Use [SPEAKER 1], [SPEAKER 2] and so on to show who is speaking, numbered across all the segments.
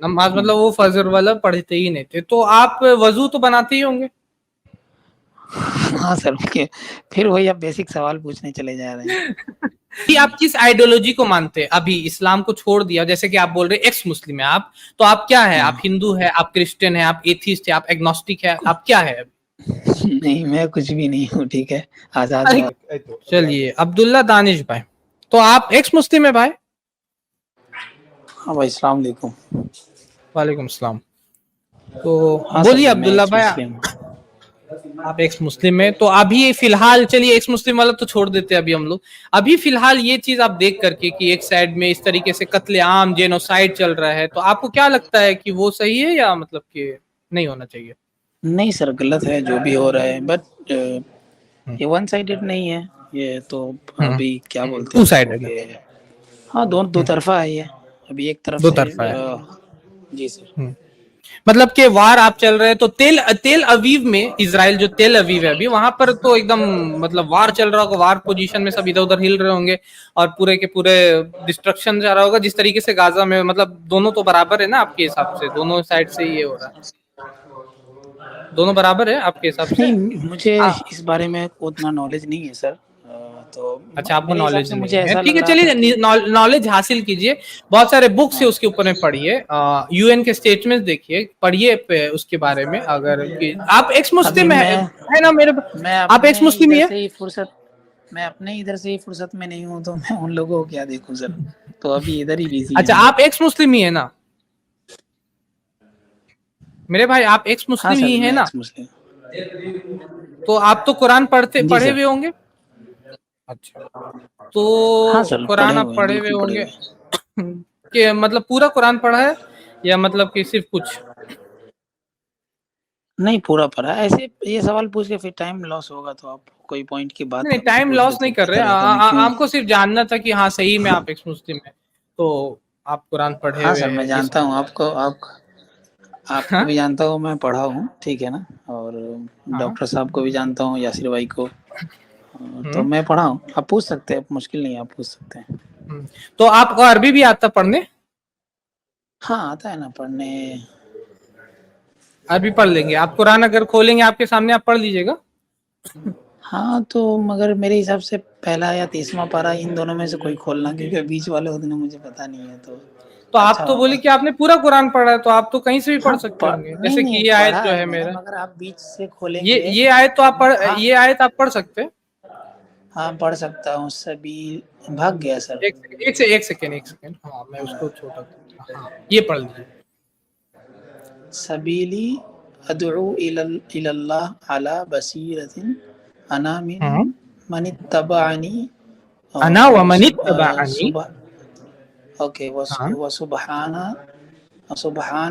[SPEAKER 1] नमाज मतलब वो फजर वाला पढ़ते ही नहीं थे। तो आप वजू तो बनाते ही होंगे?
[SPEAKER 2] हाँ सर, फिर वही आप बेसिक सवाल पूछने चले जा रहे हैं।
[SPEAKER 1] कि आप किस आइडियोलॉजी को मानते हैं? अभी इस्लाम को छोड़ दिया, जैसे कि आप बोल रहे एक्स मुस्लिम है आप, तो आप क्या है? आप
[SPEAKER 2] हाँ।
[SPEAKER 1] हिंदू है, आप क्रिश्चियन है, आप एथीस्ट है, आप एग्नोस्टिक है, आप क्या है?
[SPEAKER 2] नहीं, मैं कुछ भी नहीं हूँ, ठीक है, आजाद है।
[SPEAKER 1] चलिए अब्दुल्ला दानिश भाई, तो आप एक्स मुस्लिम है भाई?
[SPEAKER 2] हाँ भाई, अस्सलाम वालेकुम।
[SPEAKER 1] वालेकुम सलाम। तो
[SPEAKER 2] हाँ सर,
[SPEAKER 1] बोलिए
[SPEAKER 2] मैं
[SPEAKER 1] अब्दुल्ला
[SPEAKER 2] एक्स
[SPEAKER 1] भाई,
[SPEAKER 2] मुस्लिम हूँ।
[SPEAKER 1] आप एक्स मुस्लिम में, तो अभी फिलहाल चलिए एक्स मुस्लिम वाला तो छोड़ देते हैं अभी हम लोग। अभी फिलहाल ये चीज आप देख करके कि एक साइड में इस तरीके से कत्लेआम जेनोसाइड चल रहा है, तो आपको क्या लगता है कि वो सही है या मतलब कि नहीं होना चाहिए?
[SPEAKER 2] नहीं सर, गलत है जो भी हो रहा है, बट
[SPEAKER 1] हम्म।
[SPEAKER 2] ये वन साइडेड नहीं है। ये तो अभी क्या बोलते
[SPEAKER 1] टू
[SPEAKER 2] हैं इसको
[SPEAKER 1] साइडेड है।
[SPEAKER 2] कि हाँ, दोनों दो तरफा है ये। अभी एक तरफ
[SPEAKER 1] दो
[SPEAKER 2] से
[SPEAKER 1] तरफा है।
[SPEAKER 2] जी सर।
[SPEAKER 1] मतलब कि वार आप चल रहे हैं, तो तेल तेल अवीव में, इसराइल जो तेल अवीव है अभी वहां पर तो एकदम मतलब वार चल रहा होगा, वार पोजीशन में सब इधर उधर हिल रहे होंगे और पूरे के पूरे डिस्ट्रक्शन जा रहा होगा, जिस तरीके से गाजा में, मतलब दोनों तो बराबर है ना आपके हिसाब से? दोनों साइड से ये हो रहा है, दोनों बराबर है आपके हिसाब से?
[SPEAKER 2] नहीं, मुझे
[SPEAKER 1] आ,
[SPEAKER 2] इस बारे में उतना नॉलेज नहीं है सर। तो
[SPEAKER 1] अच्छा, आपको
[SPEAKER 2] मेरे हिसाब
[SPEAKER 1] नॉलेज
[SPEAKER 2] से
[SPEAKER 1] नहीं
[SPEAKER 2] मुझे
[SPEAKER 1] है,
[SPEAKER 2] ऐसा
[SPEAKER 1] ठीक
[SPEAKER 2] लग
[SPEAKER 1] है,
[SPEAKER 2] रहा था
[SPEAKER 1] चलिए
[SPEAKER 2] कि
[SPEAKER 1] नॉलेज हासिल कीजिए। बहुत सारे बुक्स है
[SPEAKER 2] हाँ।
[SPEAKER 1] उसके ऊपर में पढ़िए, यूएन के स्टेटमेंट्स देखिए, पढ़िए उसके बारे में। अगर आप एक्स
[SPEAKER 2] अभी
[SPEAKER 1] मुस्लिम है ना मेरे?
[SPEAKER 2] मैं
[SPEAKER 1] आप एक्स
[SPEAKER 2] अपने
[SPEAKER 1] मुस्लिम ही
[SPEAKER 2] इधर
[SPEAKER 1] है?
[SPEAKER 2] से ही फुर्सत मैं अपने इधर से ही फुर्सत में नहीं हूँ, तो मैं उन लोगों को क्या देखूं सर। तो अभी इधर ही बिजी हैं
[SPEAKER 1] अच्छा,
[SPEAKER 2] हम लोग।
[SPEAKER 1] आप एक्स मुस्लिम ही है ना मेरे भाई? आप एक्स
[SPEAKER 2] हाँ
[SPEAKER 1] मुस्लिम
[SPEAKER 2] सर,
[SPEAKER 1] ही है
[SPEAKER 2] मैं
[SPEAKER 1] ना?
[SPEAKER 2] एक्स मुस्लिम।
[SPEAKER 1] तो आप तो कुरान
[SPEAKER 2] जी
[SPEAKER 1] पढ़े
[SPEAKER 2] सर।
[SPEAKER 1] हुए होंगे। अच्छा, तो
[SPEAKER 2] हाँ सर, पढ़े
[SPEAKER 1] कुरान आप
[SPEAKER 2] हुए हैं,
[SPEAKER 1] पढ़े हुए
[SPEAKER 2] बिल्कुल पढ़े
[SPEAKER 1] होंगे
[SPEAKER 2] हुए हैं।
[SPEAKER 1] कि मतलब पूरा कुरान पढ़ा है या मतलब कि सिर्फ कुछ?
[SPEAKER 2] नहीं, पूरा पढ़ा है। ऐसे ये सवाल पूछ के फिर टाइम लॉस होगा, तो आप कोई पॉइंट की बात
[SPEAKER 1] नहीं, टाइम
[SPEAKER 2] पूछ
[SPEAKER 1] लॉस
[SPEAKER 2] लेते
[SPEAKER 1] नहीं कर रहे,
[SPEAKER 2] बेहतर रहता। मैं क्यों।
[SPEAKER 1] हमको सिर्फ जानना था कि हाँ सही में आप एक्स मुस्लिम है, तो आप कुरान पढ़े
[SPEAKER 2] हाँ
[SPEAKER 1] हुए
[SPEAKER 2] सर, मैं
[SPEAKER 1] हैं इस।
[SPEAKER 2] जानता हूँ आपको
[SPEAKER 1] हाँ
[SPEAKER 2] भी जानता हूँ, मैं पढ़ा हूँ, ठीक है ना। और
[SPEAKER 1] हाँ।
[SPEAKER 2] डॉक्टर साहब को भी जानता हूँ, यासिर भाई को। तो
[SPEAKER 1] हम्म
[SPEAKER 2] मैं पढ़ा हूँ, आप पूछ सकते हैं, मुश्किल नहीं है, आप पूछ सकते हैं।
[SPEAKER 1] तो आपको अरबी भी आता पढ़ने?
[SPEAKER 2] हाँ, आता है ना पढ़ने।
[SPEAKER 1] अरबी पढ़ लेंगे आप? कुरान अगर खोलेंगे आपके सामने, आप पढ़ लीजिएगा?
[SPEAKER 2] हाँ, तो मगर मेरे हिसाब से पहला या 30वां पारा इन दोनों में से कोई खोलना, क्योंकि बीच वाले उतने मुझे पता नहीं है, तो
[SPEAKER 1] तो आप
[SPEAKER 2] अच्छा
[SPEAKER 1] तो बोले
[SPEAKER 2] होगा।
[SPEAKER 1] कि आपने पूरा कुरान पढ़ा है, तो आप तो कहीं से भी पढ़ सकते होंगे,
[SPEAKER 2] नहीं
[SPEAKER 1] जैसे
[SPEAKER 2] नहीं,
[SPEAKER 1] कि ये आयत
[SPEAKER 2] पढ़ा
[SPEAKER 1] जो
[SPEAKER 2] है
[SPEAKER 1] है
[SPEAKER 2] मैंने,
[SPEAKER 1] मेरा,
[SPEAKER 2] मगर आप बीच से खोलेंगे।
[SPEAKER 1] ये आयत तो आप
[SPEAKER 2] हाँ।
[SPEAKER 1] ये आयत आप पढ़ सकते हैं।
[SPEAKER 2] हाँ, पढ़ सकता हूँ, सभी भाग गया सर।
[SPEAKER 1] एक सेकेंड, हाँ मैं उसको छोटा करूंगा, हाँ ये पढ़ लीजिए।
[SPEAKER 2] सबीली अदउ इलल्लाह अला बसीरतिन अना मिन
[SPEAKER 1] हाँ,
[SPEAKER 2] मनित्तबअनी
[SPEAKER 1] अना व
[SPEAKER 2] व
[SPEAKER 1] मनित्तबअनी।
[SPEAKER 2] सुबह ओके,
[SPEAKER 1] हाँ,
[SPEAKER 2] व सुबहान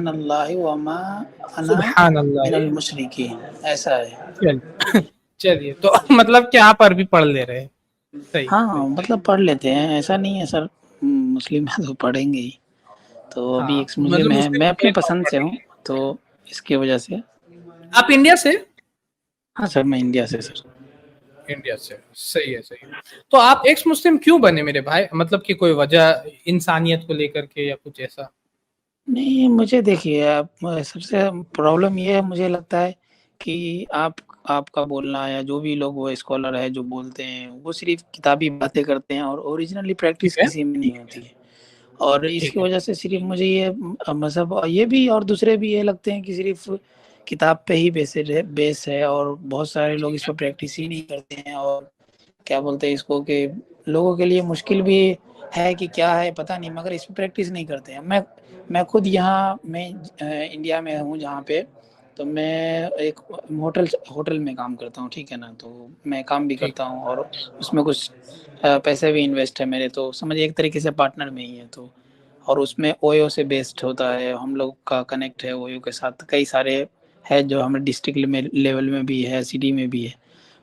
[SPEAKER 2] अल्लाह व मा अना
[SPEAKER 1] सुबहान अल्लाह।
[SPEAKER 2] मिनल मुशरिकीन, ऐसा है।
[SPEAKER 1] चलिए चलिए, तो मतलब कि आप अरबी पढ़ ले रहे हैं? सही
[SPEAKER 2] हाँ,
[SPEAKER 1] सही।
[SPEAKER 2] मतलब पढ़ लेते हैं, ऐसा नहीं है सर। मुस्लिम है तो पढ़ेंगे ही। तो अभी
[SPEAKER 1] हाँ
[SPEAKER 2] एक
[SPEAKER 1] मतलब
[SPEAKER 2] मुस्लिम है,
[SPEAKER 1] मुस्लिम
[SPEAKER 2] मैं
[SPEAKER 1] होते
[SPEAKER 2] अपने
[SPEAKER 1] हैं तो आप
[SPEAKER 2] पसंद से हूँ,
[SPEAKER 1] पढ़ेंगे।
[SPEAKER 2] तो इसकी वजह से।
[SPEAKER 1] आप इंडिया से?
[SPEAKER 2] हाँ सर, मैं इंडिया से सर।
[SPEAKER 1] इंडिया से, सही है सही है। तो आप एक्स मुस्लिम क्यों बने मेरे भाई? मतलब कि कोई वजह इंसानियत को लेकर के या कुछ ऐसा?
[SPEAKER 2] नहीं, मुझे देखिए, आप सबसे प्रॉब्लम ये है, मुझे लगता है कि आपका बोलना या जो भी लोग वो स्कॉलर है जो बोलते हैं, वो सिर्फ किताबी बातें करते हैं और ओरिजिनली
[SPEAKER 1] ठीक
[SPEAKER 2] प्रैक्टिस
[SPEAKER 1] है,
[SPEAKER 2] किसी में नहीं होती है। और इसकी
[SPEAKER 1] ठीक है।
[SPEAKER 2] वजह से सिर्फ मुझे ये मज़हब और ये भी और दूसरे भी ये लगते हैं कि सिर्फ किताब पे ही बेस है, और बहुत सारे लोग इस पर प्रैक्टिस ही नहीं करते हैं। और क्या बोलते हैं इसको कि लोगों के लिए मुश्किल भी है कि क्या है पता नहीं, मगर इस पर प्रैक्टिस नहीं करते हैं। मैं खुद यहाँ मैं इंडिया में हूँ जहाँ पे, तो मैं एक होटल होटल में काम करता हूँ, ठीक है ना। तो मैं काम भी
[SPEAKER 1] ठीक
[SPEAKER 2] करता हूँ, और उसमें कुछ पैसे भी इन्वेस्ट है मेरे, तो समझिए एक तरीके से पार्टनर में ही है। तो और उसमें ओयो से बेस्ड होता है, हम लोग का कनेक्ट है ओयो के साथ, कई सारे है जो हमें डिस्ट्रिक्ट में लेवल में भी है, सिटी में भी है।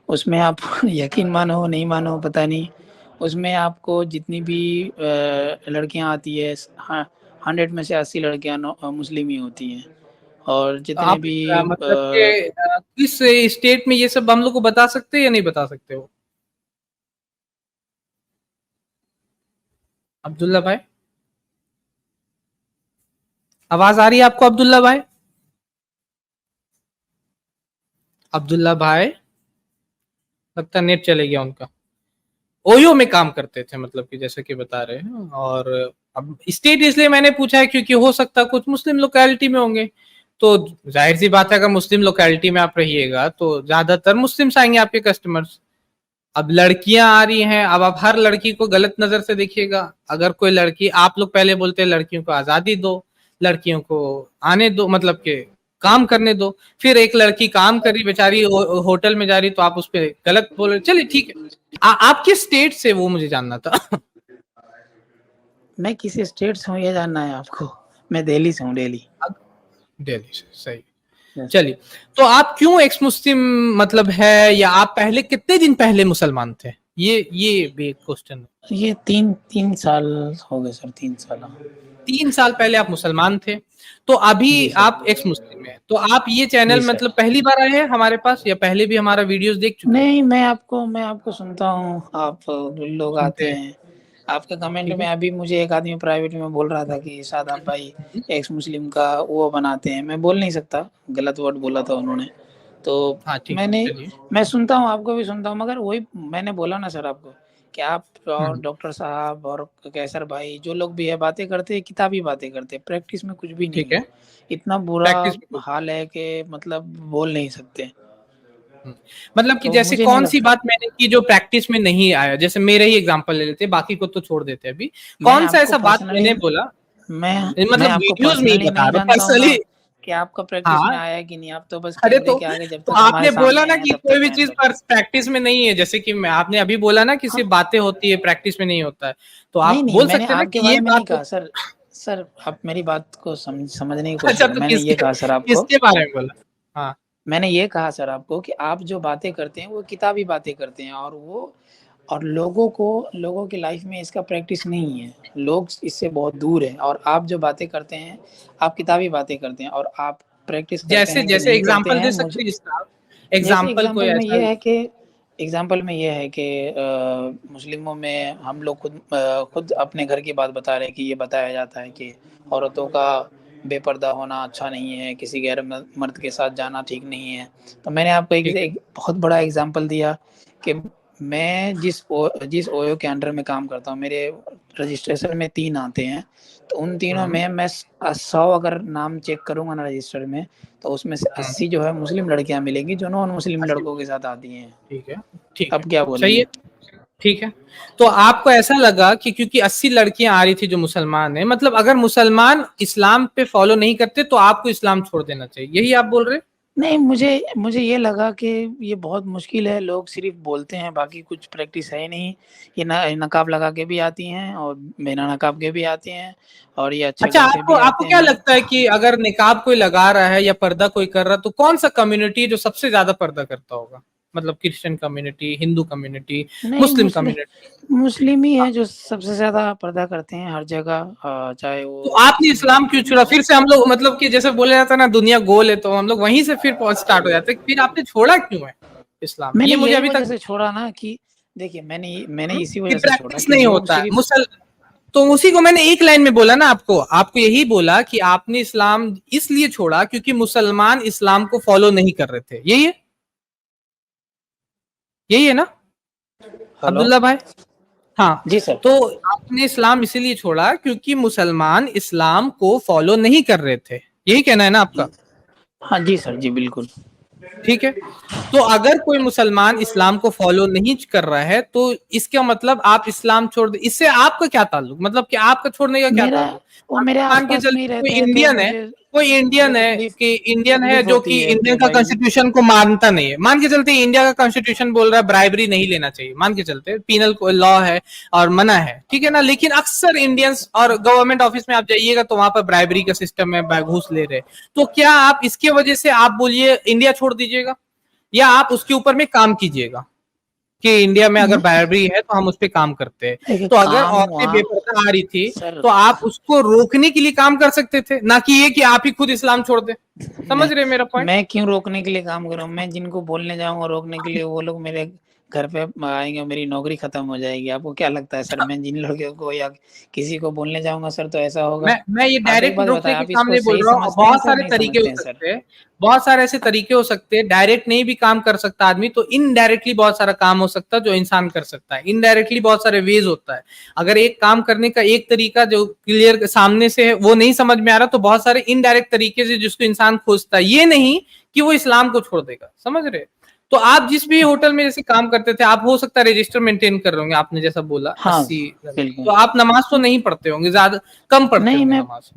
[SPEAKER 2] उसमें आप यकीन मानो नहीं मानो पता नहीं, उसमें आपको जितनी भी लड़कियां आती है, हाँ, 100 में से 80 लड़कियां मुस्लिम ही होती हैं। और
[SPEAKER 1] तो
[SPEAKER 2] जितने
[SPEAKER 1] आप
[SPEAKER 2] भी
[SPEAKER 1] मतलब कि किस स्टेट में ये सब हम लोग को बता सकते हैं या नहीं बता सकते हो अब्दुल्ला भाई? आवाज आ रही है आपको अब्दुल्ला भाई? अब्दुल्ला भाई, लगता नेट चले गया उनका। ओयो में काम करते थे, मतलब कि जैसे कि बता रहे हैं। और अब स्टेट इसलिए मैंने पूछा है क्योंकि हो सकता है कुछ मुस्लिम लोकेलिटी में होंगे, तो जाहिर सी बात है अगर मुस्लिम लोकेलिटी में आप रहिएगा तो ज्यादातर मुस्लिम्स आएंगे आपके कस्टमर्स। अब लड़कियां आ रही हैं, अब आप हर लड़की को गलत नजर से देखिएगा। अगर कोई लड़की, आप लोग पहले बोलते हैं लड़कियों को आजादी दो, लड़कियों को आने दो, मतलब के काम करने दो, फिर एक लड़की काम कर रही बेचारी होटल में जा रही तो आप उस पर गलत बोल रहे। चलिए ठीक है, आप किस स्टेट से, वो मुझे जानना था।
[SPEAKER 2] मैं किस स्टेट से हूँ ये जानना है आपको? मैं दिल्ली से हूँ, दिल्ली।
[SPEAKER 1] दिल्ली से, सही।
[SPEAKER 2] Yes.
[SPEAKER 1] चलिए, तो आप क्यों एक्स मुस्लिम मतलब है, या आप पहले कितने दिन पहले मुसलमान थे? ये भी एक क्वेश्चन है।
[SPEAKER 2] ये तीन तीन साल हो गए सर, 3 साल।
[SPEAKER 1] 3 साल पहले आप मुसलमान थे, तो अभी
[SPEAKER 2] जी सर।
[SPEAKER 1] आप एक्स मुस्लिम है। तो आप ये
[SPEAKER 2] जी
[SPEAKER 1] चैनल
[SPEAKER 2] सर।
[SPEAKER 1] मतलब पहली बार आए हैं हमारे पास, या पहले भी हमारा वीडियोस देख चुके हैं?
[SPEAKER 2] नहीं, मैं आपको सुनता हूँ, आप लोग
[SPEAKER 1] सुनते
[SPEAKER 2] आते
[SPEAKER 1] हैं,
[SPEAKER 2] हैं आपके कमेंट
[SPEAKER 1] ठीक
[SPEAKER 2] में।
[SPEAKER 1] है।
[SPEAKER 2] अभी मुझे एक आदमी प्राइवेट में बोल रहा था कि शादाब भाई एक्स मुस्लिम का वो बनाते हैं। मैं बोल नहीं सकता, गलत वर्ड बोला था उन्होंने। तो
[SPEAKER 1] हाँ ठीक है,
[SPEAKER 2] मैंने
[SPEAKER 1] चलिए।
[SPEAKER 2] मैं सुनता हूँ, आपको भी सुनता हूँ, मगर वही मैंने बोला ना सर आपको कि आप और डॉक्टर साहब और कैसर भाई जो लोग भी है बातें करते हैं, किताबी बातें करते हैं, प्रैक्टिस में कुछ भी नहीं
[SPEAKER 1] ठीक है,
[SPEAKER 2] है। इतना बुरा
[SPEAKER 1] प्रैक्टिस में कुछ।
[SPEAKER 2] हाल है कि मतलब बोल नहीं सकते।
[SPEAKER 1] हम्म। मतलब कि
[SPEAKER 2] तो
[SPEAKER 1] जैसे
[SPEAKER 2] मुझे नहीं
[SPEAKER 1] कौन सी
[SPEAKER 2] लगता।
[SPEAKER 1] बात मैंने की जो प्रैक्टिस में नहीं आया? जैसे मेरे ही एग्जांपल ले लेते हैं, बाकी को तो छोड़ देते हैं अभी।
[SPEAKER 2] मैं
[SPEAKER 1] कौन सा
[SPEAKER 2] आपको
[SPEAKER 1] ऐसा बात
[SPEAKER 2] पर्सनली
[SPEAKER 1] मैंने बोला?
[SPEAKER 2] मैं
[SPEAKER 1] मतलब
[SPEAKER 2] आपको
[SPEAKER 1] वीडियोस में ही
[SPEAKER 2] पर्सनली
[SPEAKER 1] बता
[SPEAKER 2] नहीं
[SPEAKER 1] रहा हूँ
[SPEAKER 2] जानता हूँ ना
[SPEAKER 1] पर्सनली।
[SPEAKER 2] कि आपका प्रैक्टिस में
[SPEAKER 1] हाँ,
[SPEAKER 2] आया है कि नहीं। आप तो बस
[SPEAKER 1] अरे
[SPEAKER 2] कैमरे के आगे जब
[SPEAKER 1] तो
[SPEAKER 2] तक हमारे
[SPEAKER 1] आपने बोला
[SPEAKER 2] सामने
[SPEAKER 1] ना
[SPEAKER 2] हैं
[SPEAKER 1] कि
[SPEAKER 2] तब
[SPEAKER 1] कोई
[SPEAKER 2] तक
[SPEAKER 1] भी
[SPEAKER 2] हैं
[SPEAKER 1] चीज
[SPEAKER 2] सर।
[SPEAKER 1] पर प्रैक्टिस में नहीं है, जैसे कि मैं, आपने अभी बोला ना कि
[SPEAKER 2] हाँ,
[SPEAKER 1] सिर्फ बातें होती है प्रैक्टिस में नहीं होता है, तो
[SPEAKER 2] नहीं
[SPEAKER 1] आप
[SPEAKER 2] नहीं,
[SPEAKER 1] बोल
[SPEAKER 2] मैंने
[SPEAKER 1] सकते हैं ना
[SPEAKER 2] आपके
[SPEAKER 1] कि ये
[SPEAKER 2] बारे में नहीं
[SPEAKER 1] बात।
[SPEAKER 2] कहा सर। सर आप मेरी बात को समझने की कोशिश
[SPEAKER 1] अच्छा,
[SPEAKER 2] करें।
[SPEAKER 1] तो
[SPEAKER 2] मैंने ये
[SPEAKER 1] किसके
[SPEAKER 2] कहा सर आपको,
[SPEAKER 1] किसके बारे में बोला? हाँ,
[SPEAKER 2] मैंने ये कहा सर आपको कि आप जो बातें करते हैं वो किताबी बातें करते हैं, और वो और लोगों की लाइफ में इसका प्रैक्टिस नहीं है। लोग इससे बहुत दूर है, और आप जो बातें करते हैं आप किताबी बातें करते हैं, और आप प्रैक्टिस करते
[SPEAKER 1] जैसे
[SPEAKER 2] हैं कि
[SPEAKER 1] जैसे
[SPEAKER 2] नहीं करते
[SPEAKER 1] एग्जांपल
[SPEAKER 2] हैं
[SPEAKER 1] दे
[SPEAKER 2] मुझे।
[SPEAKER 1] सकते हैं इसका आप?
[SPEAKER 2] जैसे
[SPEAKER 1] एग्जांपल कोई ऐसा?
[SPEAKER 2] एग्जाम्पल में ये है कि मुस्लिमों में हम लोग खुद अपने घर की बात बता रहे हैं कि ये बताया जाता है कि औरतों का बेपर्दा होना अच्छा नहीं है, किसी गैर मर्द के साथ जाना ठीक नहीं है। तो मैंने आपको
[SPEAKER 1] ठीक है।
[SPEAKER 2] एक बहुत बड़ा एग्जाम्पल दिया कि मैं जिस ओयो के अंडर में काम करता हूँ, मेरे रजिस्ट्रेशन में 3 आते हैं। तो उन तीनों
[SPEAKER 1] हम्म
[SPEAKER 2] में मैं 100 अगर नाम चेक करूंगा ना रजिस्टर में, तो उसमें से
[SPEAKER 1] हम्म,
[SPEAKER 2] 80 जो है मुस्लिम लड़कियां मिलेंगी जो नॉन मुस्लिम
[SPEAKER 1] अस्सी,
[SPEAKER 2] लड़कों के साथ आती हैं।
[SPEAKER 1] ठीक है, ठीक है,
[SPEAKER 2] अब क्या
[SPEAKER 1] सही है,
[SPEAKER 2] बोलेंगे?
[SPEAKER 1] ठीक है। तो आपको ऐसा लगा कि क्योंकि 80 लड़कियां आ रही थी जो मुसलमान है, मतलब अगर मुसलमान इस्लाम पे फॉलो नहीं करते तो आपको इस्लाम छोड़ देना चाहिए, यही आप बोल रहे हैं?
[SPEAKER 2] नहीं, मुझे ये लगा कि ये बहुत मुश्किल है। लोग सिर्फ बोलते हैं, बाकी कुछ प्रैक्टिस है ही नहीं। ये नकाब लगा के भी आती हैं और बिना नकाब के भी आती हैं, और ये अच्छे
[SPEAKER 1] अच्छा,
[SPEAKER 2] घर से
[SPEAKER 1] आपको
[SPEAKER 2] भी
[SPEAKER 1] आपको
[SPEAKER 2] आते
[SPEAKER 1] क्या
[SPEAKER 2] हैं।
[SPEAKER 1] लगता है कि अगर निकाब कोई लगा रहा है या पर्दा कोई कर रहा है, तो कौन सा कम्युनिटी है जो सबसे ज्यादा पर्दा करता होगा? मतलब क्रिश्चियन कम्युनिटी, हिंदू कम्युनिटी,
[SPEAKER 2] नहीं,
[SPEAKER 1] मुस्लिम कम्युनिटी?
[SPEAKER 2] मुस्लिम ही है जो सबसे ज्यादा पर्दा करते हैं हर जगह, चाहे
[SPEAKER 1] तो
[SPEAKER 2] वो
[SPEAKER 1] आपने
[SPEAKER 2] किसी भी
[SPEAKER 1] इस्लाम क्यों
[SPEAKER 2] कंट्री में
[SPEAKER 1] छोड़ा?
[SPEAKER 2] हो।
[SPEAKER 1] फिर से हम लोग, मतलब कि जैसे बोला जाता है ना दुनिया गोल है, तो हम लोग वहीं से फिर स्टार्ट हो जाते हैं। फिर आपने छोड़ा क्यों है इस्लाम?
[SPEAKER 2] मैंने
[SPEAKER 1] ये मुझे
[SPEAKER 2] यही
[SPEAKER 1] अभी
[SPEAKER 2] वजह
[SPEAKER 1] तक
[SPEAKER 2] से छोड़ा ना कि देखिए, मैंने इसी
[SPEAKER 1] कि
[SPEAKER 2] वजह से छोड़ा
[SPEAKER 1] प्रैक्टिस
[SPEAKER 2] कि
[SPEAKER 1] नहीं
[SPEAKER 2] लोग
[SPEAKER 1] होता है
[SPEAKER 2] सिर्फ
[SPEAKER 1] मुसल। तो उसी को मैंने एक लाइन में बोला ना आपको, आपको यही बोला कि आपने इस्लाम इसलिए छोड़ा क्योंकि मुसलमान इस्लाम को फॉलो नहीं कर रहे थे, यही है, यही है ना
[SPEAKER 2] हेलो।
[SPEAKER 1] अब्दुल्ला भाई? हाँ।
[SPEAKER 2] जी सर।
[SPEAKER 1] तो आपने इस्लाम इसीलिए छोड़ा क्योंकि मुसलमान इस्लाम को फॉलो नहीं कर रहे थे, यही कहना है ना आपका?
[SPEAKER 2] हाँ जी सर, जी बिल्कुल।
[SPEAKER 1] ठीक है। तो अगर कोई मुसलमान इस्लाम को फॉलो नहीं कर रहा है तो इसका मतलब आप इस्लाम छोड़ दे, इससे आपका क्या ताल्लुक, मतलब कि आपका छोड़ने का क्या
[SPEAKER 2] मेरा
[SPEAKER 1] ताल्लुक?
[SPEAKER 2] वो
[SPEAKER 1] अगर
[SPEAKER 2] मेरे
[SPEAKER 1] मान के
[SPEAKER 2] आसपास में ही
[SPEAKER 1] चलते कोई
[SPEAKER 2] रहते हैं तो
[SPEAKER 1] इंडियन है,
[SPEAKER 2] मुझे
[SPEAKER 1] कोई इंडियन
[SPEAKER 2] मुझे
[SPEAKER 1] है
[SPEAKER 2] तकलीफ
[SPEAKER 1] कि इंडियन है
[SPEAKER 2] तकलीफ
[SPEAKER 1] जो
[SPEAKER 2] होती
[SPEAKER 1] कि
[SPEAKER 2] है
[SPEAKER 1] इंडिया
[SPEAKER 2] कि
[SPEAKER 1] का
[SPEAKER 2] भाई।
[SPEAKER 1] कॉन्स्टिट्यूशन को मानता नहीं है, मान के चलते इंडिया का कॉन्स्टिट्यूशन बोल रहा है ब्राइबरी नहीं लेना चाहिए, मान के चलते पीनल लॉ है और मना है, ठीक है ना, लेकिन अक्सर इंडियंस और गवर्नमेंट ऑफिस में आप जाइएगा तो वहां पर ब्राइबरी का सिस्टम है, घूस ले रहे, तो क्या आप इसके वजह से आप बोलिए इंडिया छोड़ दीजिएगा, या आप उसके ऊपर में काम कीजिएगा कि इंडिया में अगर ब्राइबरी है तो हम उस पर काम करते हैं?
[SPEAKER 2] देखिए
[SPEAKER 1] तो अगर
[SPEAKER 2] काम
[SPEAKER 1] औरतें
[SPEAKER 2] वहाँ
[SPEAKER 1] बेपर्दा आ रही थी
[SPEAKER 2] सर।
[SPEAKER 1] तो आप उसको रोकने के लिए काम कर सकते थे, ना कि ये कि आप ही खुद इस्लाम छोड़ दे। समझ
[SPEAKER 2] नहीं,
[SPEAKER 1] रहे हैं मेरा पॉइंट?
[SPEAKER 2] मैं क्यों रोकने के लिए काम करूँ? मैं जिनको बोलने जाऊंगा रोकने के लिए वो लोग मेरे घर पे आएंगे मेरी नौकरी खत्म हो जाएगी। आपको क्या लगता है सर, मैं जिन लोगों को या किसी को बोलने जाऊंगा सर तो ऐसा होगा?
[SPEAKER 1] मैं ये
[SPEAKER 2] आप एक
[SPEAKER 1] डायरेक्ट
[SPEAKER 2] बात
[SPEAKER 1] रुकने
[SPEAKER 2] बताएं,
[SPEAKER 1] के
[SPEAKER 2] आप इसको
[SPEAKER 1] सामने बोल
[SPEAKER 2] सही
[SPEAKER 1] रहा हूँ,
[SPEAKER 2] समझते हैं
[SPEAKER 1] बहुत
[SPEAKER 2] सर,
[SPEAKER 1] सारे
[SPEAKER 2] नहीं
[SPEAKER 1] तरीके हो
[SPEAKER 2] समझते हैं सर?
[SPEAKER 1] सकते हैं, बहुत सारे ऐसे तरीके हो सकते हैं। डायरेक्ट नहीं भी काम कर सकता आदमी, तो इनडायरेक्टली बहुत सारा काम हो सकता है जो इंसान कर सकता है। इनडायरेक्टली बहुत सारे वेज होता है। अगर एक काम करने का एक तरीका जो क्लियर सामने से है वो नहीं समझ में आ रहा, तो बहुत सारे इनडायरेक्ट तरीके से जिसको इंसान खोजता है। ये नहीं कि वो इस्लाम को छोड़ देगा, समझ रहे? तो आप जिस भी होटल में जैसे काम करते थे, आप हो सकता है रजिस्टर मेंटेन कर रहे होंगे, आपने जैसा बोला
[SPEAKER 2] हाँ
[SPEAKER 1] 80।
[SPEAKER 2] बिल्कुल।
[SPEAKER 1] तो आप नमाज तो नहीं पढ़ते होंगे, ज्यादा कम पढ़ते
[SPEAKER 2] नहीं
[SPEAKER 1] होंगे
[SPEAKER 2] मैं
[SPEAKER 1] नमाज।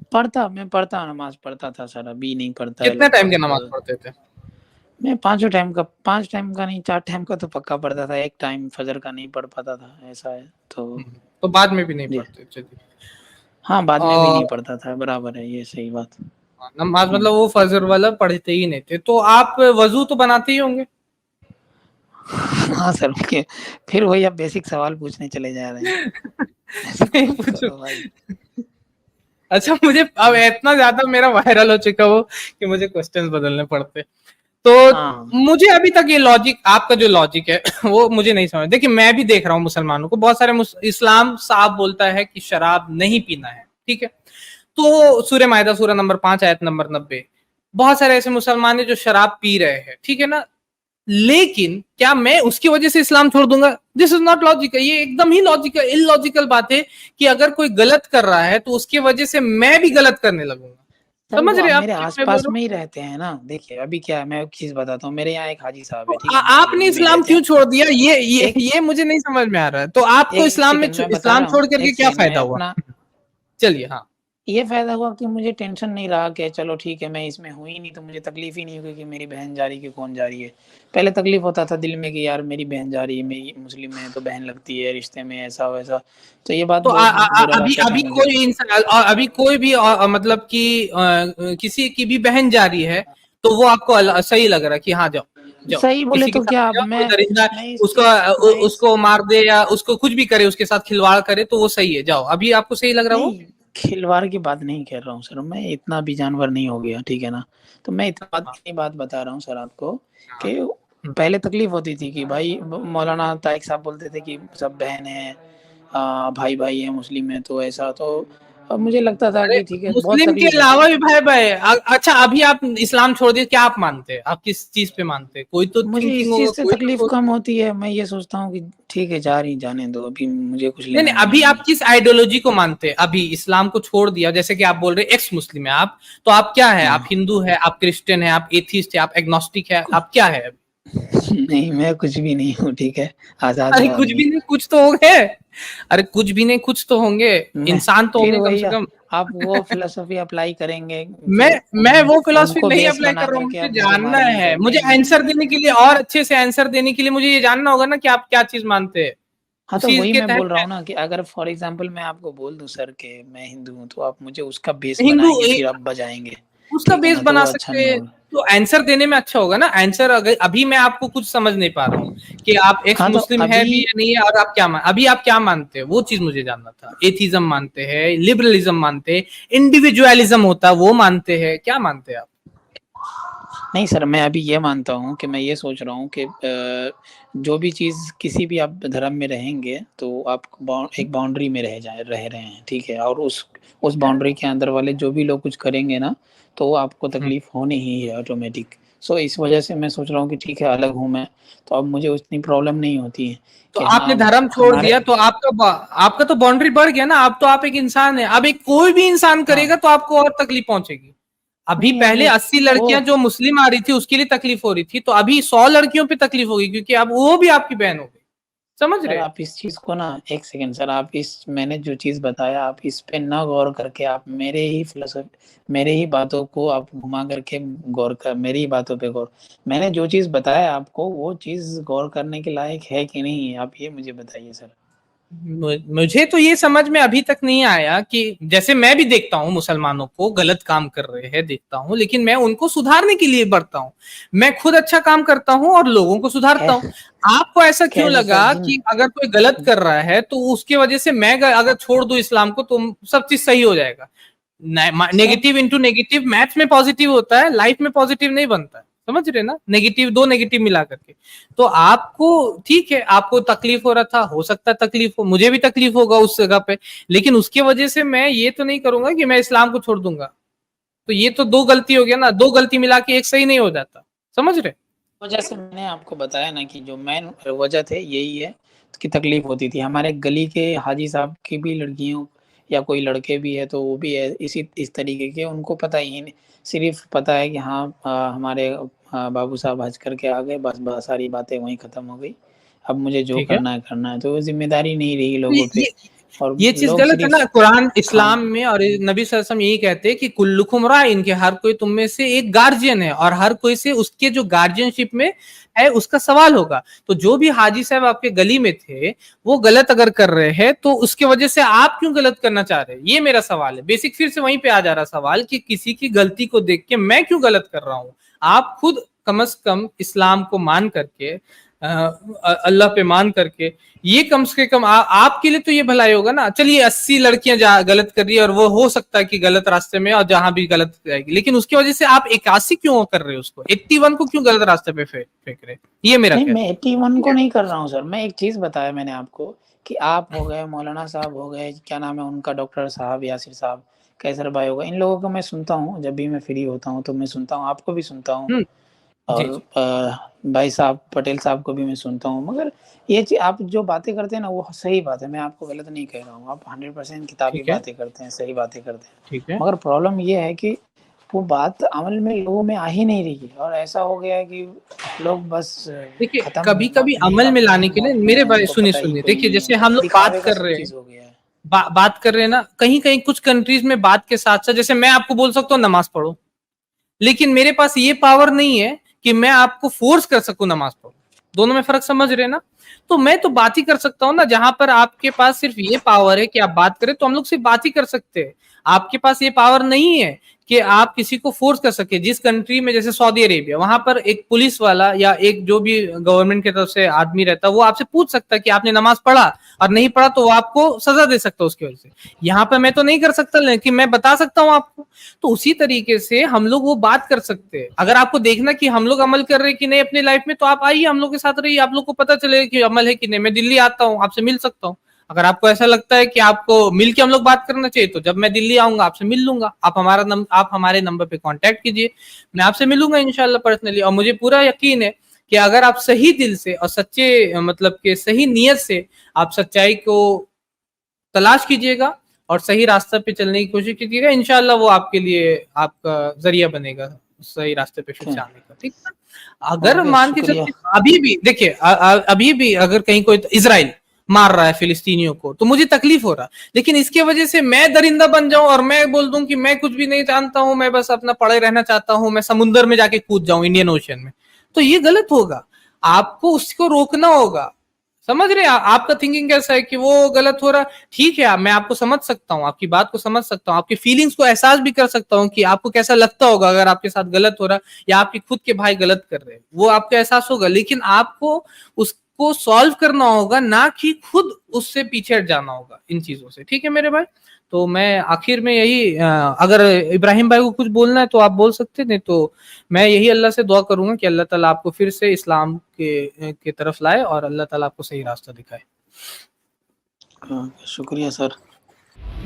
[SPEAKER 2] मैं पढ़ता नमाज पढ़ता था सर, अभी नहीं पढ़ता है
[SPEAKER 1] कितने टाइम की
[SPEAKER 2] लगभग।
[SPEAKER 1] नमाज पढ़ते थे?
[SPEAKER 2] मैं 5 टाइम का नहीं, 4 टाइम का तो पक्का पढ़ता था। एक टाइम फजर का नहीं पढ़ पाता था, ऐसा है तो।
[SPEAKER 1] तो बाद में भी नहीं
[SPEAKER 2] जी
[SPEAKER 1] पढ़ते, चलिए।
[SPEAKER 2] हाँ, बाद में भी नहीं
[SPEAKER 1] और
[SPEAKER 2] पढ़ता था, बराबर है, ये सही बात।
[SPEAKER 1] नमाज मतलब वो फजर वाला पढ़ते ही नहीं थे। तो आप वजू तो बनाते ही होंगे?
[SPEAKER 2] हाँ सर, के फिर वही आप बेसिक सवाल पूछने चले जा रहे हैं। ऐसा
[SPEAKER 1] नहीं
[SPEAKER 2] कुछ
[SPEAKER 1] पूछो।
[SPEAKER 2] करो भाई।
[SPEAKER 1] अच्छा, मुझे अब इतना ज्यादा मेरा वायरल हो चुका वो कि मुझे क्वेश्चंस बदलने पड़ते। तो
[SPEAKER 2] हाँ
[SPEAKER 1] मुझे अभी तक ये लॉजिक, आपका जो लॉजिक है वो मुझे नहीं समझ। देखिए, मैं भी देख रहा हूँ मुसलमानों को, बहुत सारे इस्लाम साफ बोलता है कि शराब नहीं पीना है, ठीक है। तो सूरह मायदा सूरह नंबर 5 आयत नंबर 90, बहुत सारे ऐसे मुसलमान है जो शराब पी रहे हैं, ठीक है ना। लेकिन क्या मैं उसकी वजह से इस्लाम छोड़ दूंगा? This is not logical. ये एकदम ही लॉजिकल इलॉजिकल बात है कि अगर कोई गलत कर रहा है तो उसकी वजह से मैं भी गलत करने लगूंगा।
[SPEAKER 2] सर,
[SPEAKER 1] समझ
[SPEAKER 2] वो
[SPEAKER 1] रहे
[SPEAKER 2] आप
[SPEAKER 1] हैं आप
[SPEAKER 2] मेरे
[SPEAKER 1] क्या मैं बोल
[SPEAKER 2] आसपास
[SPEAKER 1] रहा हूँ?
[SPEAKER 2] में ही रहते हैं ना। देखिए अभी क्या है, मैं एक चीज बताता हूँ। मेरे यहाँ एक हाजी साहब
[SPEAKER 1] तो
[SPEAKER 2] है, ठीक है,
[SPEAKER 1] आपने
[SPEAKER 2] मोहल्ले में
[SPEAKER 1] इस्लाम
[SPEAKER 2] रहते
[SPEAKER 1] क्यों
[SPEAKER 2] हैं।
[SPEAKER 1] छोड़ दिया? ये
[SPEAKER 2] एक
[SPEAKER 1] ये मुझे नहीं समझ में आ रहा है। तो आपको
[SPEAKER 2] एक
[SPEAKER 1] इस्लाम में
[SPEAKER 2] सेकंड मैं बता
[SPEAKER 1] इस्लाम
[SPEAKER 2] रहा हूँ,
[SPEAKER 1] छोड़ करके
[SPEAKER 2] एक
[SPEAKER 1] क्या
[SPEAKER 2] सेकंड मैं
[SPEAKER 1] फायदा हुआ?
[SPEAKER 2] अपना।
[SPEAKER 1] चलिए, हाँ।
[SPEAKER 2] ये फायदा हुआ कि मुझे टेंशन नहीं रहा कि चलो ठीक है मैं इसमें हुई नहीं, तो मुझे तकलीफ ही नहीं हुई कि मेरी बहन जा रही कि कौन जा रही है। पहले तकलीफ होता था दिल में कि यार मेरी बहन जा रही है, मेरी मुस्लिम में तो बहन लगती है, रिश्ते में ऐसा वैसा। तो ये बात
[SPEAKER 1] तो
[SPEAKER 2] बहुत बुरा
[SPEAKER 1] अभी
[SPEAKER 2] लगता था
[SPEAKER 1] अभी
[SPEAKER 2] मुझे।
[SPEAKER 1] कोई इंसान, अभी कोई भी मतलब कि किसी की भी बहन जा रही है, तो वो आपको सही लग रहा है कि हाँ, जाओ जाओ,
[SPEAKER 2] सही बोले
[SPEAKER 1] किसी के
[SPEAKER 2] तो
[SPEAKER 1] साथ
[SPEAKER 2] क्या,
[SPEAKER 1] भी
[SPEAKER 2] अब
[SPEAKER 1] जाओ, कोई दरिंदा
[SPEAKER 2] मैं इस
[SPEAKER 1] उसको
[SPEAKER 2] चीज मैं इस
[SPEAKER 1] उसको मार दे या उसको कुछ भी करे, उसके साथ खिलवाड़ करे, तो वो सही है, जाओ। अभी आपको सही लग रहा है वो?
[SPEAKER 2] नहीं, खिलवाड़ की बात नहीं कर रहा हूँ सर, मैं इतना भी जानवर नहीं हो गया, ठीक है ना। तो मैं
[SPEAKER 1] हाँ,
[SPEAKER 2] इतनी बात बता रहा हूँ सर आपको
[SPEAKER 1] हाँ।
[SPEAKER 2] कि पहले तकलीफ होती थी कि भाई मौलाना तारिक साहब बोलते थे कि सब बहन है, भाई भाई है, मुस्लिम है, तो ऐसा तो। अब मुझे लगता था
[SPEAKER 1] अरे,
[SPEAKER 2] कि ठीक है, बहुत
[SPEAKER 1] मुस्लिम के
[SPEAKER 2] तकलीफ होती
[SPEAKER 1] अलावा
[SPEAKER 2] थी।
[SPEAKER 1] भी भाई भाई अच्छा, अभी आप इस्लाम छोड़ दिए, क्या आप मानते हैं? आप किस चीज पे मानते हैं? कोई तो
[SPEAKER 2] मुझे
[SPEAKER 1] थिंकिंग
[SPEAKER 2] इस
[SPEAKER 1] होगा,
[SPEAKER 2] चीज से
[SPEAKER 1] कोई तो
[SPEAKER 2] तकलीफ
[SPEAKER 1] सोच।
[SPEAKER 2] कम होती है, मैं ये सोचता हूँ कि ठीक है, जा रही जाने दो, अभी मुझे कुछ
[SPEAKER 1] नहीं
[SPEAKER 2] लेना
[SPEAKER 1] नहीं,
[SPEAKER 2] देना
[SPEAKER 1] अभी
[SPEAKER 2] नहीं
[SPEAKER 1] आप
[SPEAKER 2] है।
[SPEAKER 1] किस आइडियोलॉजी को मानते हैं? अभी इस्लाम को छोड़ दिया, जैसे कि आप बोल रहे एक्स मुस्लिम है आप, तो आप क्या है? आप
[SPEAKER 2] हाँ
[SPEAKER 1] हिंदू है, आप क्रिश्चियन है, आप एथिस्ट है, आप एग्नोस्टिक है, आप क्या है?
[SPEAKER 2] नहीं, मैं कुछ भी नहीं हूँ, ठीक है, आजाद
[SPEAKER 1] अरे
[SPEAKER 2] हूँ
[SPEAKER 1] कुछ
[SPEAKER 2] आदमी।
[SPEAKER 1] भी नहीं, कुछ तो होंगे। अरे कुछ भी नहीं, कुछ तो होंगे।
[SPEAKER 2] मैं
[SPEAKER 1] इंसान तो
[SPEAKER 2] फिर
[SPEAKER 1] होंगे कम
[SPEAKER 2] वही
[SPEAKER 1] से कम।
[SPEAKER 2] आप वो फिलोसफी अप्लाई करेंगे,
[SPEAKER 1] मैं
[SPEAKER 2] फिर
[SPEAKER 1] मैं वो फिलॉसफी
[SPEAKER 2] उनको
[SPEAKER 1] नहीं
[SPEAKER 2] बेस
[SPEAKER 1] अप्लाई
[SPEAKER 2] बना
[SPEAKER 1] कर रहा हूँ,
[SPEAKER 2] करके
[SPEAKER 1] मुझे
[SPEAKER 2] आप मुझे
[SPEAKER 1] जानना
[SPEAKER 2] मारेंगे
[SPEAKER 1] है।
[SPEAKER 2] सर,
[SPEAKER 1] मुझे
[SPEAKER 2] नहीं नहीं
[SPEAKER 1] आंसर
[SPEAKER 2] नहीं।
[SPEAKER 1] देने के लिए, और अच्छे से आंसर देने के लिए मुझे ये जानना होगा ना कि आप क्या चीज मानते हैं।
[SPEAKER 2] हाँ, तो
[SPEAKER 1] उसी
[SPEAKER 2] वही
[SPEAKER 1] के
[SPEAKER 2] मैं
[SPEAKER 1] तहत
[SPEAKER 2] बोल रहा हूँ ना कि अगर फॉर एग्जांपल मैं आपको बोल दूं सर के मैं हिंदू हूँ, तो आप मुझे उसका बेस
[SPEAKER 1] हिंदू
[SPEAKER 2] बनाएंगे, फिर आप बजाएंगे।
[SPEAKER 1] उसका
[SPEAKER 2] ठीक है
[SPEAKER 1] बेस
[SPEAKER 2] ना, तो
[SPEAKER 1] बना
[SPEAKER 2] वो अच्छा
[SPEAKER 1] सकते
[SPEAKER 2] नहीं
[SPEAKER 1] हैं।
[SPEAKER 2] होगा।
[SPEAKER 1] तो आंसर देने में अच्छा होगा ना आंसर। अगर अभी मैं आपको कुछ समझ नहीं पा रहा हूँ कि आप एक्स
[SPEAKER 2] हाँ तो
[SPEAKER 1] मुस्लिम है
[SPEAKER 2] अभी
[SPEAKER 1] भी या नहीं है, और आप क्या अभी आप क्या मानते हैं, वो चीज मुझे जानना था। एथिज्म मानते हैं, लिबरलिज्म मानते हैं, इंडिविजुअलिज्म होता है वो मानते हैं, क्या मानते हैं आप?
[SPEAKER 2] नहीं सर, मैं अभी ये मानता हूँ कि मैं ये सोच रहा हूँ कि जो भी चीज़ किसी भी आप धर्म में रहेंगे तो आप एक बाउंड्री में रह रहे हैं, ठीक है, और उस बाउंड्री के अंदर वाले जो भी लोग कुछ करेंगे ना, तो आपको
[SPEAKER 1] हम्म।
[SPEAKER 2] तकलीफ होनी ही है ऑटोमेटिक। सो इस वजह से मैं सोच रहा हूँ कि ठीक है, अलग हूँ मैं, तो अब मुझे उतनी प्रॉब्लम नहीं होती है
[SPEAKER 1] तो
[SPEAKER 2] कि हाँ
[SPEAKER 1] आपने
[SPEAKER 2] अब
[SPEAKER 1] धर्म छोड़
[SPEAKER 2] हमारे।
[SPEAKER 1] दिया तो आपका तो बाउंड्री बढ़ गया ना। अब तो आप एक इंसान है। अब एक कोई भी इंसान करेगा
[SPEAKER 2] हाँ
[SPEAKER 1] तो आपको और तकलीफ पहुंचेगी। अभी
[SPEAKER 2] नहीं, अब
[SPEAKER 1] पहले 80
[SPEAKER 2] वो
[SPEAKER 1] लड़कियां जो मुस्लिम आ रही थी उसके लिए तकलीफ हो रही थी, तो अभी 100 लड़कियों पे तकलीफ होगी, क्योंकि अब वो भी आपकी बहन हो गई। समझ
[SPEAKER 2] सर
[SPEAKER 1] रहे?
[SPEAKER 2] आप इस चीज को ना, एक सेकेंड सर, आप इस मैंने जो चीज बताया आप इस पे ना गौर करके आप मेरे ही फिलोसफी, मेरे ही बातों को आप घुमा करके गौर कर, मेरी ही बातों पे गौर। मैंने जो चीज बताया आपको वो चीज गौर करने के लायक है कि नहीं है, आप ये मुझे बताइए सर।
[SPEAKER 1] मुझे तो ये समझ में अभी तक नहीं आया कि जैसे मैं भी देखता हूँ मुसलमानों को गलत काम कर रहे हैं, देखता हूँ, लेकिन मैं उनको सुधारने के लिए बढ़ता हूँ। मैं खुद अच्छा काम करता हूँ और लोगों को सुधारता हूँ। आपको ऐसा क्यों
[SPEAKER 2] कैसे सर
[SPEAKER 1] लगा
[SPEAKER 2] जिन
[SPEAKER 1] कि अगर कोई गलत कर रहा है तो उसके वजह से मैं अगर छोड़ दूं इस्लाम को तो सब चीज सही हो जाएगा?
[SPEAKER 2] Sir
[SPEAKER 1] negative into negative maths में पॉजिटिव होता है, लाइफ में पॉजिटिव नहीं बनता है। समझ रहे ना, नेगेटिव, दो नेगेटिव मिला करके। तो आपको ठीक है, आपको तकलीफ हो रहा था, हो सकता है तकलीफ हो, मुझे भी तकलीफ होगा उस जगह पे, लेकिन उसकी वजह से मैं ये तो नहीं करूंगा कि मैं इस्लाम को छोड़ दूंगा। तो ये तो दो गलती हो गया ना, दो गलती मिला के एक सही नहीं हो जाता, समझ रहे।
[SPEAKER 2] वजह से मैंने आपको बताया ना कि जो मेन वजह थे यही है कि तकलीफ होती थी। हमारे गली के हाजी साहब की भी लड़कियों या कोई लड़के भी है तो वो भी है इस तरीके के, उनको पता ही नहीं, सिर्फ पता है कि हाँ हमारे बाबू साहब हज करके आ गए, बस सारी बातें वहीं खत्म हो गई, अब मुझे जो
[SPEAKER 1] ठीक है,
[SPEAKER 2] करना है, तो जिम्मेदारी नहीं रही
[SPEAKER 1] तो
[SPEAKER 2] लोगों पे। और
[SPEAKER 1] ये चीज
[SPEAKER 2] लोग
[SPEAKER 1] गलत है
[SPEAKER 2] सिर्फ
[SPEAKER 1] ना। कुरान
[SPEAKER 2] खान
[SPEAKER 1] इस्लाम में और नबी सल्लल्लाहु अलैहि वसल्लम यही कहते हैं कि कुल्लुकुम राइन, के हर कोई तुम में से एक गार्जियन है और हर कोई से उसके जो गार्जियनशिप में है उसका सवाल होगा। तो जो भी हाजी साहब आपके गली में थे वो गलत अगर कर रहे हैं तो उसके वजह से आप क्यों गलत करना चाह रहे हैं, ये मेरा सवाल है। बेसिक फिर से वहीं पे आ जा रहा सवाल कि किसी की गलती को देख के मैं क्यों गलत कर रहा हूं। आप खुद कम से कम इस्लाम को मान करके, अल्लाह पे मान करके, ये कम से कम आपके लिए तो ये भलाई होगा ना। चलिए 80 लड़कियां गलत कर रही है और वो हो सकता है कि गलत रास्ते में और जहां भी गलत जाएगी, लेकिन उसकी वजह से आप 81 क्यों कर रहे हो, उसको 81 को क्यों गलत रास्ते पे फेंक रहे, ये मेरा
[SPEAKER 2] नहीं,
[SPEAKER 1] कहना
[SPEAKER 2] मैं
[SPEAKER 1] है।
[SPEAKER 2] 81 को नहीं कर रहा हूँ सर। मैं एक चीज़ बताया मैंने आपको कि आप हो गए, मौलाना साहब हो गए, क्या नाम है उनका, डॉक्टर साहब, यासिर साहब, कैसर भाई हो गए, इन लोगों को मैं सुनता हूँ जब भी मैं फ्री होता हूँ, तो मैं सुनता हूँ, आपको भी सुनता हूँ
[SPEAKER 1] हम्म, जी
[SPEAKER 2] और
[SPEAKER 1] जी,
[SPEAKER 2] भाई साहब पटेल साहब को भी मैं सुनता हूँ। मगर ये चीज़ आप जो बातें करते हैं ना वो सही बात है, मैं आपको गलत नहीं कह रहा हूँ। आप 100% किताबी
[SPEAKER 1] ठीक है,
[SPEAKER 2] बातें करते हैं, सही बातें करते हैं।
[SPEAKER 1] ठीक है।
[SPEAKER 2] मगर प्रॉब्लम ये है कि वो बात अमल में लोगों में आ ही नहीं रही है और ऐसा हो गया है कि लोग बस
[SPEAKER 1] देखिए
[SPEAKER 2] खत्म
[SPEAKER 1] कभी कभी
[SPEAKER 2] अपनी
[SPEAKER 1] अमल में लाने के लिए
[SPEAKER 2] मौत में
[SPEAKER 1] मेरे भाई
[SPEAKER 2] उनको
[SPEAKER 1] सुनिए
[SPEAKER 2] पता ही
[SPEAKER 1] सुनिए,
[SPEAKER 2] कोई
[SPEAKER 1] देखिए
[SPEAKER 2] नहीं है,
[SPEAKER 1] जैसे हम लोग बात
[SPEAKER 2] दिखावे का
[SPEAKER 1] कर
[SPEAKER 2] सब
[SPEAKER 1] रहे हैं,
[SPEAKER 2] चीज हो गया है।
[SPEAKER 1] बात कर रहे हैं ना, कहीं कहीं कुछ कंट्रीज में बात के साथ साथ, जैसे मैं आपको बोल सकता हूँ नमाज पढ़ो, लेकिन मेरे पास ये पावर नहीं है कि मैं आपको फोर्स कर सकूं नमाज पढ़ो। दोनों में फर्क समझ रहे हैं ना। तो मैं तो बात ही कर सकता हूं ना, जहां पर आपके पास सिर्फ ये पावर है कि आप बात करें, तो हम लोग सिर्फ बात ही कर सकते हैं। आपके पास ये पावर नहीं है कि आप किसी को फोर्स कर सके। जिस कंट्री में जैसे सऊदी अरेबिया, वहां पर एक पुलिस वाला या एक जो भी गवर्नमेंट की तरफ से आदमी रहता है वो आपसे पूछ सकता है कि आपने नमाज पढ़ा, और नहीं पढ़ा तो वो आपको सजा दे सकता है उसकी वजह से। यहाँ पर मैं तो नहीं कर सकता, लेकिन मैं बता सकता हूँ आपको। तो उसी तरीके से हम लोग वो बात कर सकते हैं। अगर आपको देखना कि हम लोग अमल कर रहे हैं कि नहीं अपनी लाइफ में, तो आप आइए हम लोग के साथ रहिए, आप लोग को पता चलेगा कि अमल है कि नहीं। मैं दिल्ली आता हूँ, आपसे मिल सकता हूँ। अगर आपको ऐसा लगता है कि आपको मिल के हम लोग बात करना चाहिए, तो जब मैं दिल्ली आऊंगा आपसे मिल लूंगा। आप हमारे नंबर पे कांटेक्ट कीजिए, मैं आपसे मिलूंगा इंशाल्लाह पर्सनली। और मुझे पूरा यकीन है कि अगर आप सही दिल से और सच्चे मतलब के सही नियत से आप सच्चाई को तलाश कीजिएगा और सही रास्ते पे चलने की कोशिश कीजिएगा, इंशाल्लाह वो आपके लिए आपका जरिया बनेगा सही रास्ते पे फिर से आने का, ठीक है। अगर
[SPEAKER 2] ओके,
[SPEAKER 1] मान के
[SPEAKER 2] शुक्रिया।
[SPEAKER 1] चलते अभी भी देखिए, अभी भी अगर कहीं कोई इजराइल मार रहा है फिलिस्तीनियों को, तो मुझे तकलीफ हो रहा है, लेकिन इसके वजह से मैं दरिंदा बन जाऊं और मैं बोल दूं कि मैं कुछ भी नहीं जानता हूं, मैं बस अपना पड़े रहना चाहता हूं, मैं समुद्र में जाके कूद जाऊं, इंडियन ओशन में, तो ये गलत होगा। आपको उसको रोकना होगा। समझ रहे हैं आपका थिंकिंग कैसा है कि वो गलत हो रहा। ठीक है, मैं आपको समझ सकता हूँ, आपकी बात को समझ सकता हूँ, आपकी फीलिंग्स को एहसास भी कर सकता हूँ कि आपको कैसा लगता होगा अगर आपके साथ गलत हो रहा या आपके खुद के भाई गलत कर रहे हैं, वो आपको एहसास होगा। लेकिन आपको उसको सॉल्व करना होगा, ना कि खुद उससे पीछे हट जाना होगा इन चीजों से, ठीक है मेरे भाई। तो मैं आखिर में यही अगर इब्राहिम भाई को कुछ बोलना है तो आप बोल सकते, नहीं तो मैं यही अल्लाह से दुआ करूंगा कि अल्लाह ताला आपको फिर से इस्लाम के तरफ लाए और अल्लाह ताला आपको सही रास्ता दिखाए।
[SPEAKER 2] शुक्रिया सर।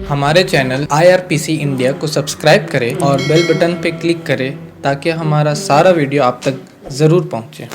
[SPEAKER 1] हमारे चैनल IRPC इंडिया को सब्सक्राइब करें और बेल बटन पे क्लिक करें ताकि हमारा सारा वीडियो आप तक ज़रूर पहुंचे।